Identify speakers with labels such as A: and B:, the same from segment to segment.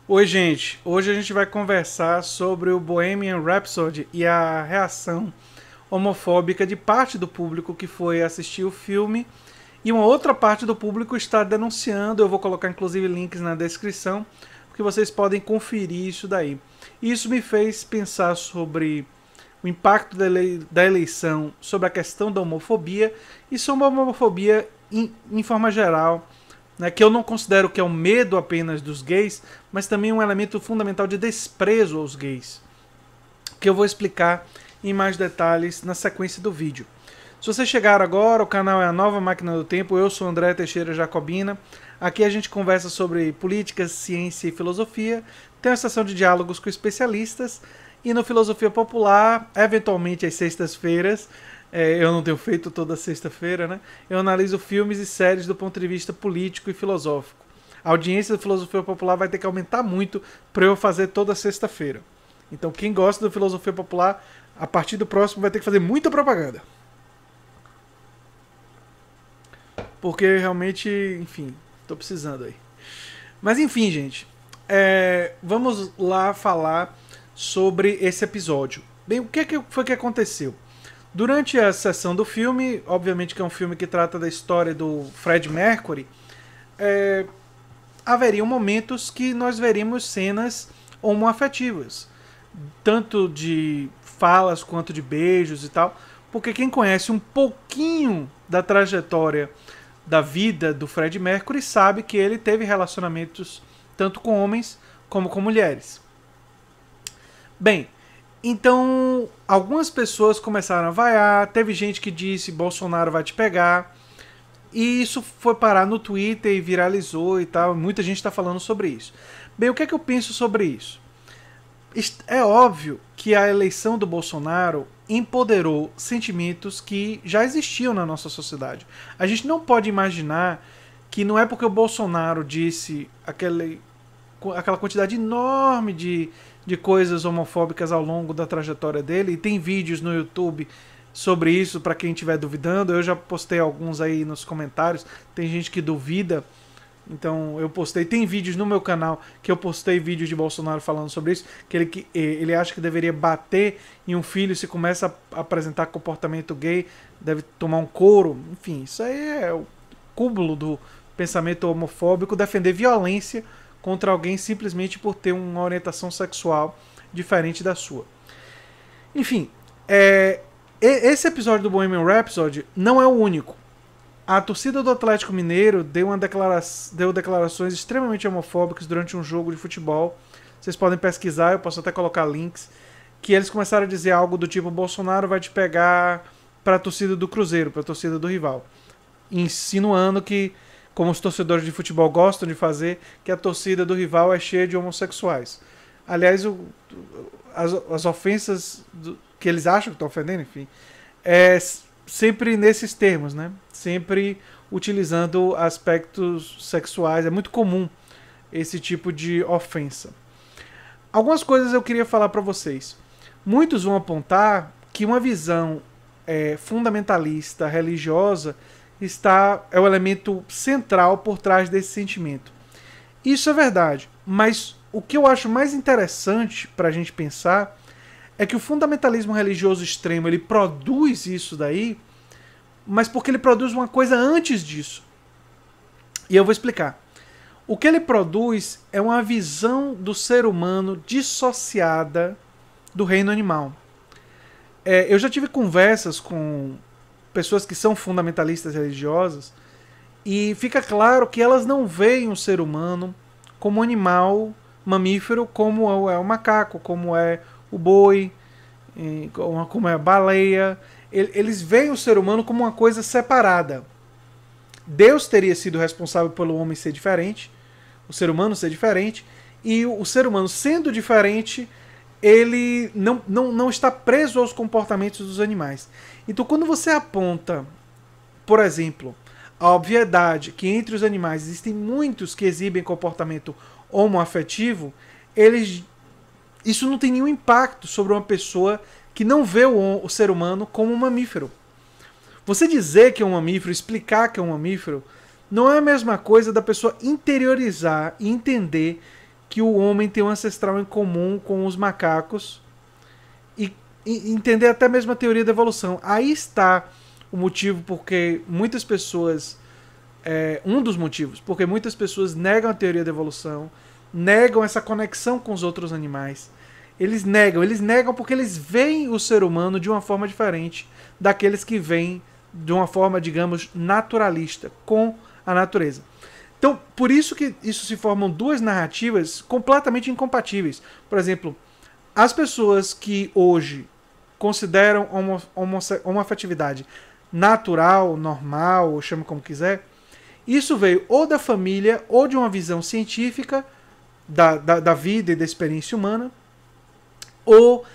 A: Oi, gente. Hoje a gente vai conversar sobre o Bohemian Rhapsody e a reação homofóbica de parte do público que foi assistir o filme e uma outra parte do público está denunciando. Eu vou colocar inclusive links na descrição, porque vocês podem conferir isso daí. Isso me fez pensar sobre o impacto da eleição sobre a questão da homofobia e sobre a homofobia em forma geral, né, que eu não considero que é um medo apenas dos gays, mas também um elemento fundamental de desprezo aos gays, que eu vou explicar em mais detalhes na sequência do vídeo. Se vocês chegaram agora, o canal é a Nova Máquina do Tempo, eu sou André Teixeira Jacobina. Aqui a gente conversa sobre política, ciência e filosofia, tem uma sessão de diálogos com especialistas, e no Filosofia Popular, eventualmente às sextas-feiras, eu não tenho feito toda sexta-feira, né? Eu analiso filmes e séries do ponto de vista político e filosófico. A audiência do Filosofia Popular vai ter que aumentar muito para eu fazer toda sexta-feira. Então quem gosta do Filosofia Popular, a partir do próximo vai ter que fazer muita propaganda. Porque realmente, enfim, tô precisando aí. Mas enfim, gente, vamos lá falar sobre esse episódio. Bem, o que foi que aconteceu? Durante a sessão do filme, obviamente que é um filme que trata da história do Fred Mercury, haveriam momentos que nós veríamos cenas homoafetivas, tanto de falas quanto de beijos e tal, porque quem conhece um pouquinho da trajetória da vida do Fred Mercury sabe que ele teve relacionamentos tanto com homens como com mulheres. Bem, então algumas pessoas começaram a vaiar, teve gente que disse Bolsonaro vai te pegar, e isso foi parar no Twitter e viralizou e tal, muita gente está falando sobre isso. Bem, o que é que eu penso sobre isso? É óbvio que a eleição do Bolsonaro empoderou sentimentos que já existiam na nossa sociedade. A gente não pode imaginar que não é porque o Bolsonaro disse aquela quantidade enorme de coisas homofóbicas ao longo da trajetória dele, e tem vídeos no YouTube sobre isso para quem estiver duvidando. Eu já postei alguns aí nos comentários, tem gente que duvida, então eu postei, tem vídeos no meu canal que eu postei vídeos de Bolsonaro falando sobre isso, que ele acha que deveria bater em um filho se começa a apresentar comportamento gay, deve tomar um couro, enfim, isso aí é o cúmulo do pensamento homofóbico, defender violência contra alguém simplesmente por ter uma orientação sexual diferente da sua. Enfim, esse episódio do Bohemian Rhapsody não é o único. A torcida do Atlético Mineiro deu declarações extremamente homofóbicas durante um jogo de futebol. Vocês podem pesquisar, eu posso até colocar links. Que eles começaram a dizer algo do tipo: Bolsonaro vai te pegar para a torcida do Cruzeiro, para a torcida do rival. Insinuando que, como os torcedores de futebol gostam de fazer, que a torcida do rival é cheia de homossexuais. Aliás, as ofensas que eles acham que estão ofendendo, enfim, sempre nesses termos, né? Sempre utilizando aspectos sexuais. É muito comum esse tipo de ofensa. Algumas coisas eu queria falar para vocês. Muitos vão apontar que uma visão fundamentalista, religiosa, é o elemento central por trás desse sentimento. Isso é verdade, mas o que eu acho mais interessante para a gente pensar é que o fundamentalismo religioso extremo ele produz isso daí, mas porque ele produz uma coisa antes disso. E eu vou explicar. O que ele produz é uma visão do ser humano dissociada do reino animal. Eu já tive conversas com pessoas que são fundamentalistas religiosas e fica claro que elas não veem o ser humano como animal mamífero, como é o macaco, como é o boi, como é a baleia. Eles veem o ser humano como uma coisa separada. Deus teria sido responsável pelo homem ser diferente, o ser humano ser diferente, e o ser humano sendo diferente, ele não está preso aos comportamentos dos animais. Então quando você aponta, por exemplo, a obviedade que entre os animais existem muitos que exibem comportamento homoafetivo, isso não tem nenhum impacto sobre uma pessoa que não vê o ser humano como um mamífero. Você dizer que é um mamífero, explicar que é um mamífero, não é a mesma coisa da pessoa interiorizar e entender que o homem tem um ancestral em comum com os macacos e entender até mesmo a teoria da evolução. Aí está o motivo porque muitas pessoas... um dos motivos, porque muitas pessoas negam a teoria da evolução, negam essa conexão com os outros animais. Eles negam porque eles veem o ser humano de uma forma diferente daqueles que veem de uma forma, digamos, naturalista, com a natureza. Então, por isso que isso se formam duas narrativas completamente incompatíveis. Por exemplo, as pessoas que hoje consideram homoafetividade natural, normal, ou chama como quiser, isso veio ou da família ou de uma visão científica da vida e da experiência humana, ou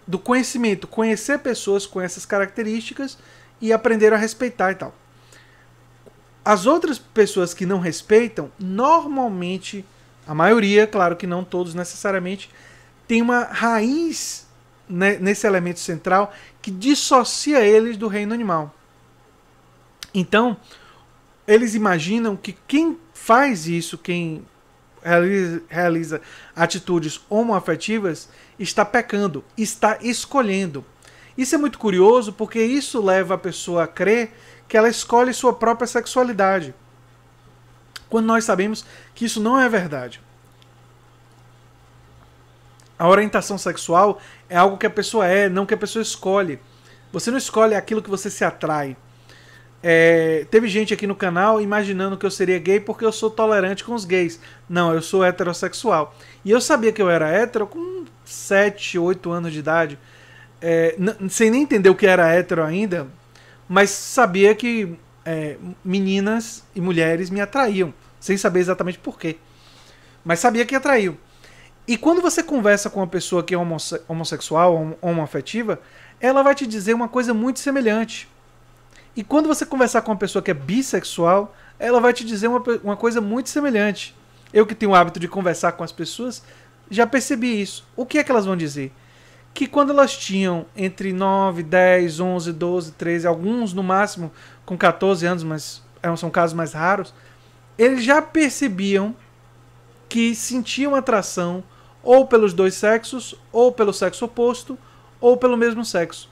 A: do conhecimento, conhecer pessoas com essas características e aprender a respeitar e tal. As outras pessoas que não respeitam, normalmente, a maioria, claro que não todos necessariamente, tem uma raiz nesse elemento central que dissocia eles do reino animal. Então, eles imaginam que quem faz isso, quem realiza atitudes homoafetivas, está pecando, está escolhendo. Isso é muito curioso porque isso leva a pessoa a crer que ela escolhe sua própria sexualidade, quando nós sabemos que isso não é verdade. A orientação sexual é algo que a pessoa é, não que a pessoa escolhe. Você não escolhe aquilo que você se atrai. Teve gente aqui no canal imaginando que eu seria gay porque eu sou tolerante com os gays. Não, eu sou heterossexual. E eu sabia que eu era hétero com 7, 8 anos de idade. Sem nem entender o que era hétero ainda, mas sabia que meninas e mulheres me atraíam, sem saber exatamente por quê. Mas sabia que atraiu. E quando você conversa com uma pessoa que é homossexual, homoafetiva, ela vai te dizer uma coisa muito semelhante. E quando você conversar com uma pessoa que é bissexual, ela vai te dizer uma coisa muito semelhante. Eu que tenho o hábito de conversar com as pessoas, já percebi isso. O que é que elas vão dizer? Que quando elas tinham entre 9, 10, 11, 12, 13, alguns no máximo com 14 anos, mas são casos mais raros, eles já percebiam que sentiam atração ou pelos dois sexos, ou pelo sexo oposto, ou pelo mesmo sexo.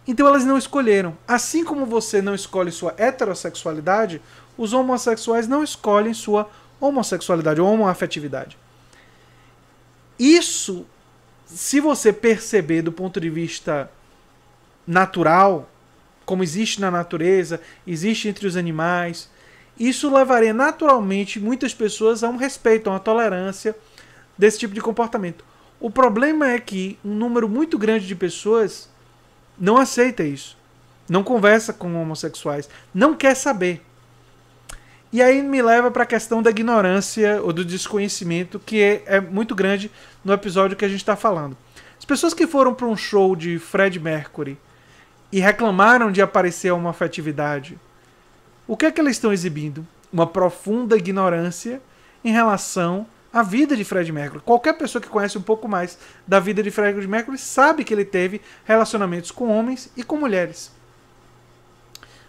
A: Então elas não escolheram. Assim como você não escolhe sua heterossexualidade, os homossexuais não escolhem sua homossexualidade ou homoafetividade. Isso, se você perceber do ponto de vista natural, como existe na natureza, existe entre os animais, isso levaria naturalmente muitas pessoas a um respeito, a uma tolerância desse tipo de comportamento. O problema é que um número muito grande de pessoas não aceita isso, não conversa com homossexuais, não quer saber. E aí me leva para a questão da ignorância ou do desconhecimento, que é muito grande no episódio que a gente está falando. As pessoas que foram para um show de Fred Mercury e reclamaram de aparecer a homoafetividade, o que é que eles estão exibindo? Uma profunda ignorância em relação à vida de Fred Mercury. Qualquer pessoa que conhece um pouco mais da vida de Fred Mercury sabe que ele teve relacionamentos com homens e com mulheres.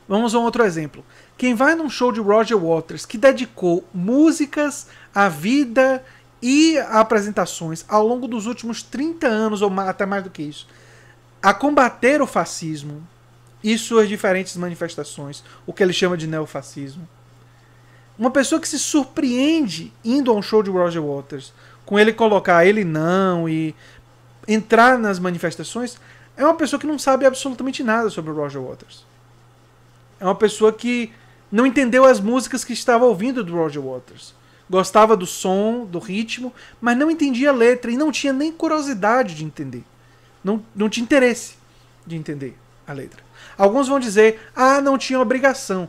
A: Vamos a um outro exemplo. Quem vai num show de Roger Waters, que dedicou músicas à vida e a apresentações ao longo dos últimos 30 anos, ou até mais do que isso, a combater o fascismo e suas diferentes manifestações, o que ele chama de neofascismo. Uma pessoa que se surpreende indo a um show de Roger Waters, com ele colocar ele não e entrar nas manifestações, é uma pessoa que não sabe absolutamente nada sobre o Roger Waters. É uma pessoa que não entendeu as músicas que estava ouvindo do Roger Waters. Gostava do som, do ritmo, mas não entendia a letra e não tinha nem curiosidade de entender. Não tinha interesse de entender a letra. Alguns vão dizer, não tinha obrigação.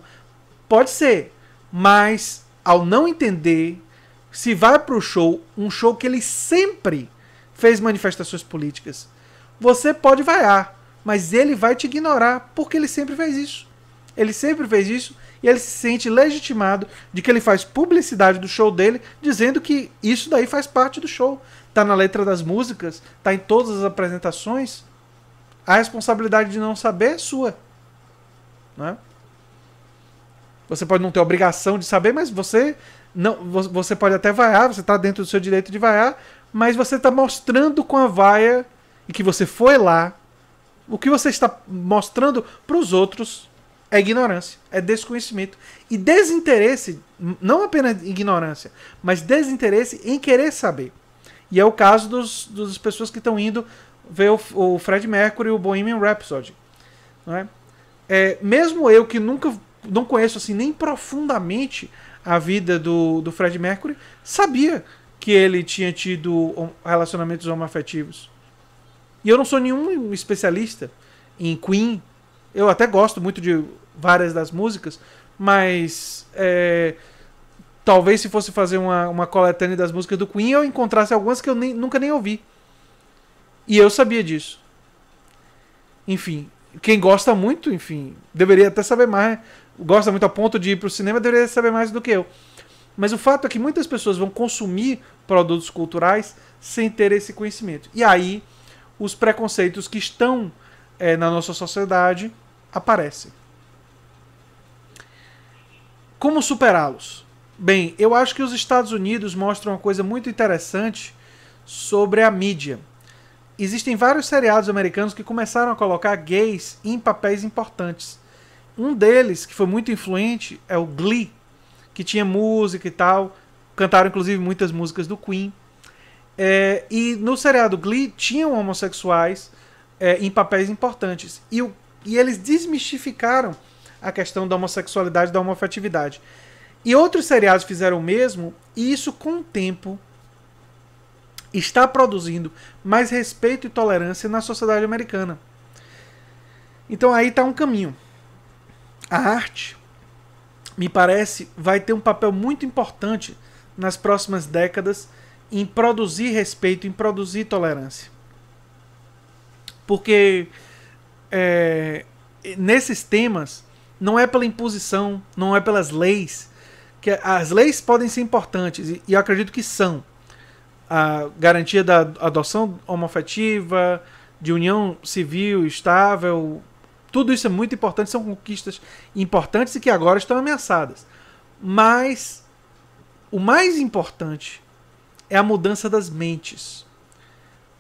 A: Pode ser, mas ao não entender, se vai para o show, um show que ele sempre fez manifestações políticas, você pode vaiar, mas ele vai te ignorar, porque ele sempre fez isso. Ele sempre fez isso e ele se sente legitimado de que ele faz publicidade do show dele, dizendo que isso daí faz parte do show. Tá na letra das músicas, tá em todas as apresentações. A responsabilidade de não saber é sua. Não é? Você pode não ter obrigação de saber, mas você Não, você pode até vaiar, você está dentro do seu direito de vaiar, mas você está mostrando com a vaia e que você foi lá. O que você está mostrando para os outros é ignorância, é desconhecimento e desinteresse, não apenas ignorância, mas desinteresse em querer saber. E é o caso das pessoas que estão indo ver o Freddie Mercury e o Bohemian Rhapsody. Não é? Mesmo eu que nunca não conheço assim nem profundamente a vida do Freddie Mercury, sabia que ele tinha tido relacionamentos homoafetivos. E eu não sou nenhum especialista em Queen. Eu até gosto muito de várias das músicas, mas talvez se fosse fazer uma coletânea das músicas do Queen, eu encontrasse algumas que eu nunca nem ouvi. E eu sabia disso. Enfim, quem gosta muito, enfim, deveria até saber mais. Gosta muito a ponto de ir pro cinema, deveria saber mais do que eu. Mas o fato é que muitas pessoas vão consumir produtos culturais sem ter esse conhecimento. E aí, os preconceitos que estão na nossa sociedade aparecem. Como superá-los? Bem, eu acho que os Estados Unidos mostram uma coisa muito interessante sobre a mídia. Existem vários seriados americanos que começaram a colocar gays em papéis importantes. Um deles, que foi muito influente, é o Glee, que tinha música e tal. Cantaram, inclusive, muitas músicas do Queen. E no seriado Glee tinham homossexuais em papéis importantes. E eles desmistificaram a questão da homossexualidade e da homoafetividade. E outros seriados fizeram o mesmo, e isso, com o tempo, está produzindo mais respeito e tolerância na sociedade americana. Então aí está um caminho. A arte, me parece, vai ter um papel muito importante nas próximas décadas em produzir respeito, em produzir tolerância. Porque nesses temas, não é pela imposição, não é pelas leis, que as leis podem ser importantes, e eu acredito que são. A garantia da adoção homoafetiva, de união civil estável, tudo isso é muito importante, são conquistas importantes e que agora estão ameaçadas. Mas o mais importante é a mudança das mentes.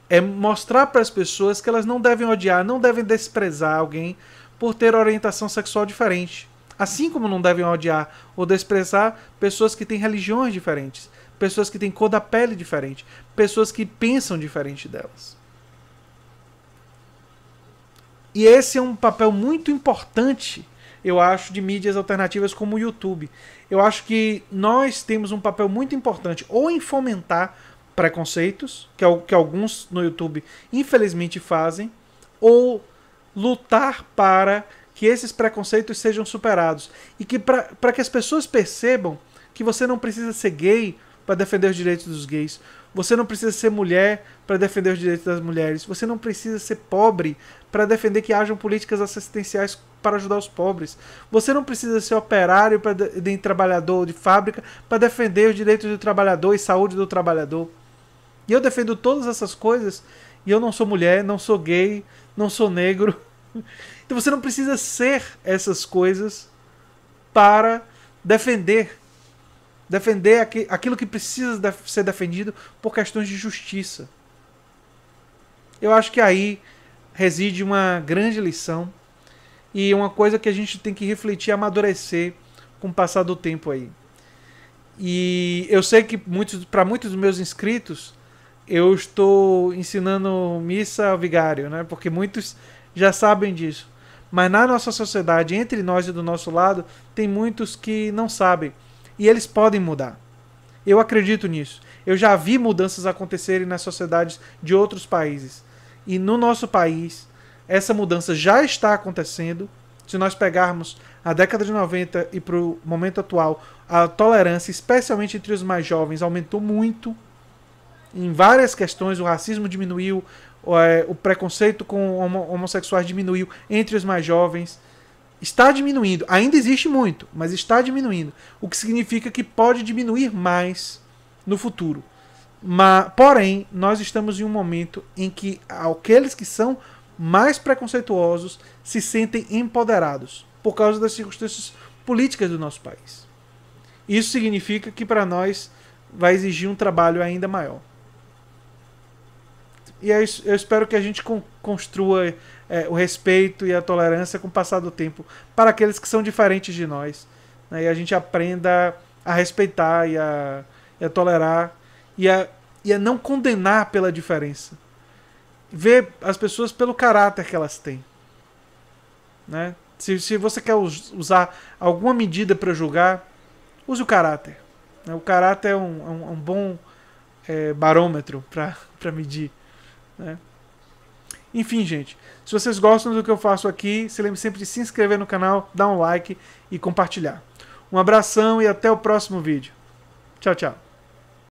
A: É mostrar para as pessoas que elas não devem odiar, não devem desprezar alguém por ter orientação sexual diferente. Assim como não devem odiar ou desprezar pessoas que têm religiões diferentes, pessoas que têm cor da pele diferente, pessoas que pensam diferente delas. E esse é um papel muito importante, eu acho, de mídias alternativas como o YouTube. Eu acho que nós temos um papel muito importante ou em fomentar preconceitos, que é o que alguns no YouTube infelizmente fazem, ou lutar para que esses preconceitos sejam superados. E que para que as pessoas percebam que você não precisa ser gay para defender os direitos dos gays. Você não precisa ser mulher para defender os direitos das mulheres. Você não precisa ser pobre para defender que hajam políticas assistenciais para ajudar os pobres. Você não precisa ser operário nem trabalhador de fábrica para defender os direitos do trabalhador e saúde do trabalhador. E eu defendo todas essas coisas e eu não sou mulher, não sou gay, não sou negro. Então você não precisa ser essas coisas para defender aquilo que precisa ser defendido por questões de justiça. Eu acho que aí reside uma grande lição e uma coisa que a gente tem que refletir, amadurecer com o passar do tempo aí. E eu sei que para muitos dos meus inscritos eu estou ensinando missa ao vigário, né? Porque muitos já sabem disso. Mas na nossa sociedade, entre nós e do nosso lado, tem muitos que não sabem. E eles podem mudar. Eu acredito nisso. Eu já vi mudanças acontecerem nas sociedades de outros países. E no nosso país, essa mudança já está acontecendo. Se nós pegarmos a década de 90 e para o momento atual, a tolerância, especialmente entre os mais jovens, aumentou muito. Em várias questões, o racismo diminuiu, o preconceito com homossexuais diminuiu entre os mais jovens. Está diminuindo. Ainda existe muito, mas está diminuindo. O que significa que pode diminuir mais no futuro. Porém, nós estamos em um momento em que aqueles que são mais preconceituosos se sentem empoderados por causa das circunstâncias políticas do nosso país. Isso significa que para nós vai exigir um trabalho ainda maior. E eu espero que a gente construa o respeito e a tolerância com o passar do tempo para aqueles que são diferentes de nós. Né? E a gente aprenda a respeitar e a tolerar e a não condenar pela diferença. Ver as pessoas pelo caráter que elas têm. Né? Se você quer usar alguma medida para julgar, use o caráter. O caráter é um bom barômetro para medir. Né? Enfim, gente, se vocês gostam do que eu faço aqui, se lembre sempre de se inscrever no canal, dar um like e compartilhar. Um abração e até o próximo vídeo. Tchau, tchau.